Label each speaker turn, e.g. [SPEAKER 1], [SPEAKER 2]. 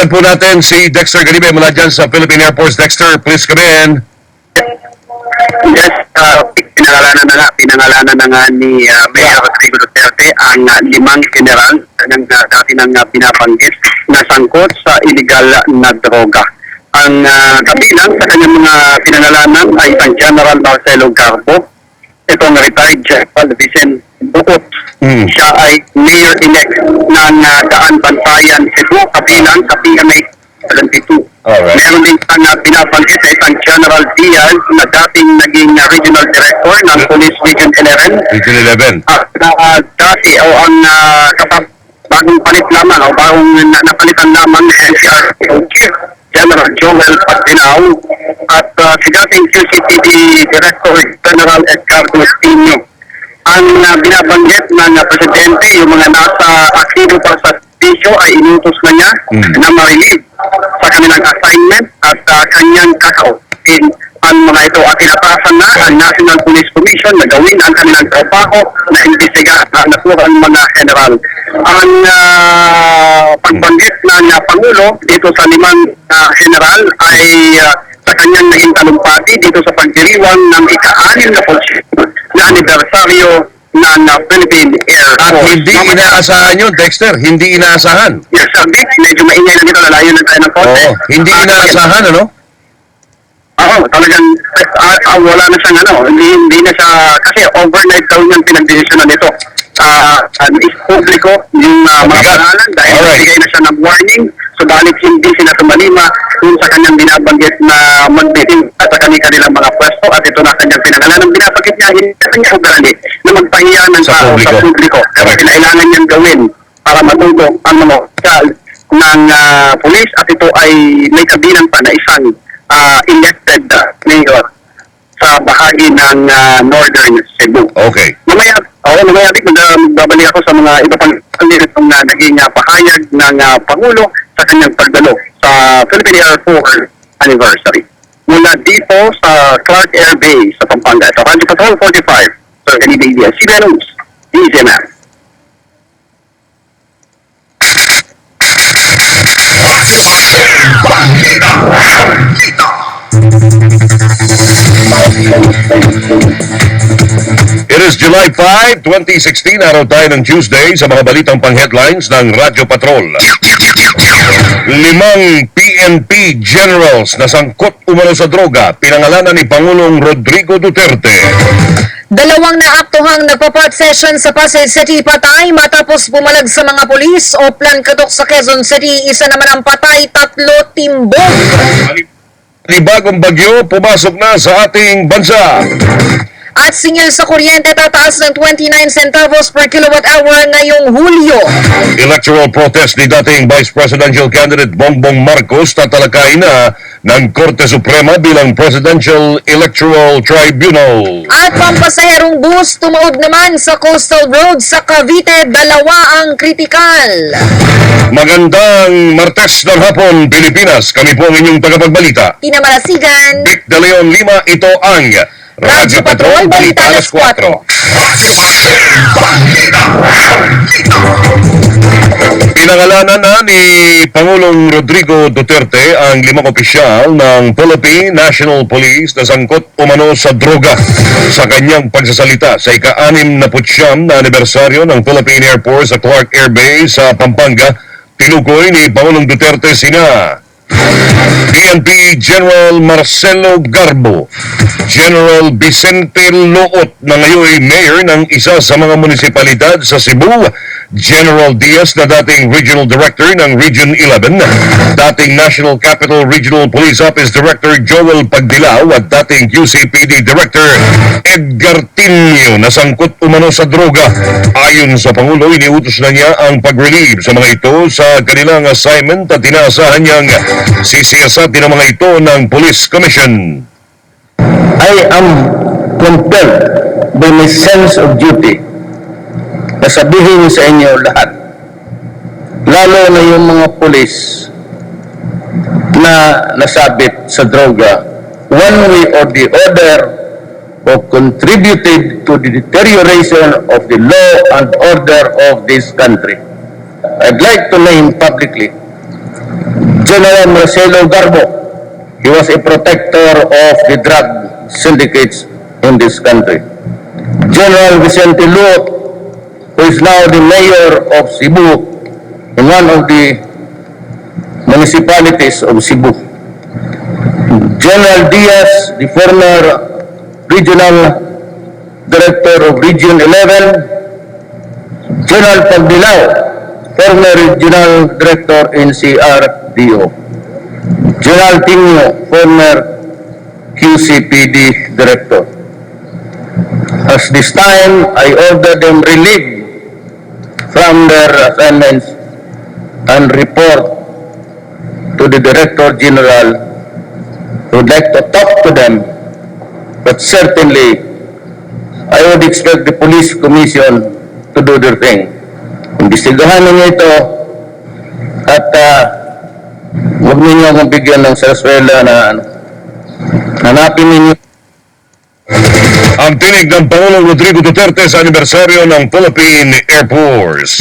[SPEAKER 1] Kaagad po natin si Dexter Ganibe mula dyan sa Philippine Air Force. Dexter, please come in.
[SPEAKER 2] Yes, pinangalanan na nga ni Mayor Rodrigo Duterte ang 5 general ng dati nang pinabanggit na sangkot sa illegal na droga. Ang kabilang sa kanyang mga pinangalanan ay ang General Marcelo Garbo, itong retired General Vicente Bukot. Siya ay mayor-elect ng Daan Bantayan, Cebu, kabilang sa PMA 72.
[SPEAKER 1] Alright.
[SPEAKER 2] Meron din siyang pinabanggit na isang General Diaz na dating naging regional director ng Police Region 11.
[SPEAKER 1] Region 11.
[SPEAKER 2] Dati o ang bagong palit lamang o bagong napalitan lamang ni NCR Chief General Joel Pagdilao at si dating QCPD Director General Edgardo Espino. Ang binabanggit ng Presidente, yung mga nasa aktibo pa sa servisyo ay inutos na niya na ma-relieve sa kanilang assignment at kanyang kakaupin ang mga ito at tinatasan na ang National Police Commission na gawin ang kanilang trabaho na imbestiga ang naturang mga general. Ang pagbanggit ng Pangulo dito sa 5 general ay sa kanyang naging talumpati dito sa pagdiriwang ng ika-6 na na anibersaryo ng Philippine Air
[SPEAKER 1] At
[SPEAKER 2] Force.
[SPEAKER 1] hindi inaasahan yun, Dexter. Hindi inaasahan.
[SPEAKER 2] Yes, Vic, medyo maingay na dito, lalayo na tayo ng konti.
[SPEAKER 1] Oo. Hindi inaasahan, ano?
[SPEAKER 2] Oo, talagang wala na siyang hindi na siya, kasi overnight daw niyang pinagdesisyonan nito. Is publiko yung mga pangalan dahil nagbigay na siya ng warning, subalit hindi sila tumalima kung sa kanyang binabanggit na magbiting at sa kanilang mga pwesto at ito na kanyang pinangalan. Ang binabanggit niya, hindi na kanya ugali na magpahiya ng tao sa publiko. Pero kailangan niyang gawin para matuto ang mga opisyal ng pulis at ito ay may kabilang pa na isang elected mayor sa bahagi ng Northern Cebu.
[SPEAKER 1] Okay.
[SPEAKER 2] Mamaya magbabalik ako sa mga iba pang itong naging pahayag ng Pangulo sa kanyang pagdalo sa Philippine Air Force Anniversary. Mula dito sa Clark Air Base sa Pampanga. Ito, Radyo Patrol 45. Sir Ganibe, CBN News, DZMF.
[SPEAKER 1] It is July 5, 2016, araw tayo ng Tuesday sa mga balitang pang-headlines ng Radyo Patrol. 5 PNP generals na sangkot umano sa droga, pinangalanan ni Pangulong Rodrigo Duterte.
[SPEAKER 3] 2 naaktuhang nagpa-part session sa Pasay City patay matapos bumalag sa mga pulis o plan katok sa Quezon City. Isa naman ang patay, 3 timbog.
[SPEAKER 1] Bagong bagyo pumasok na sa ating bansa.
[SPEAKER 3] At singil sa kuryente tataas ng 29 centavos per kilowatt hour ngayong Hulyo.
[SPEAKER 1] Electoral protest ni dating Vice Presidential Candidate Bongbong Marcos tatalakayin na ng Korte Suprema bilang Presidential Electoral Tribunal.
[SPEAKER 3] At pampasaherong bus tumaob naman sa Coastal Road sa Cavite, 2 ang kritikal.
[SPEAKER 1] Magandang Martes ng hapon, Pilipinas. Kami po ang inyong tagapagbalita.
[SPEAKER 3] Tina Marasigan,
[SPEAKER 1] Vic De Leon Lima, ito ang Radyo Patrol, Balita Alas 4. Pinangalanan na ni Pangulong Rodrigo Duterte ang 5 opisyal ng Philippine National Police na sangkot umano sa droga sa kanyang pagsasalita sa ika-69 na anibersaryo ng Philippine Air Force sa Clark Air Base sa Pampanga. Tinukoy ni Pangulong Duterte sina PNP General Marcelo Garbo, General Vicente Loot na ngayon ay mayor ng isa sa mga munisipalidad sa Cebu, General Diaz na dating Regional Director ng Region 11, dating National Capital Regional Police Office Director Joel Pagdilao at dating QCPD Director Edgar Tinio na sangkot umano sa droga. Ayon sa Pangulo, iniutos na niya ang pag-relieve sa mga ito sa kanilang assignment at inaasahan niyang sisiyasatin ang mga ito ng Police Commission.
[SPEAKER 4] I am compelled by my sense of duty na sabihin sa inyo lahat, lalo na yung mga pulis na nasabit sa droga, one way or the other, or contributed to the deterioration of the law and order of this country. I'd like to name publicly General Marcelo Garbo. He was a protector of the drug syndicates in this country. General Vicente Luo, who is now the mayor of Cebu, in one of the municipalities of Cebu. General Diaz, the former regional director of Region 11. General Pagbilao, former regional director in CRDO. General Tinio, former QCPD director. As this time, I order them relieved from their assignments and report to the Director General, who would like to talk to them, but certainly I would expect the Police Commission to do their thing. Imbestigahan ninyo ito at huwag ninyo akong bigyan ng saraswela na hanapin ninyo.
[SPEAKER 1] Ang tinig ng Pangulong Rodrigo Duterte sa anibersaryo ng Philippine Air Force.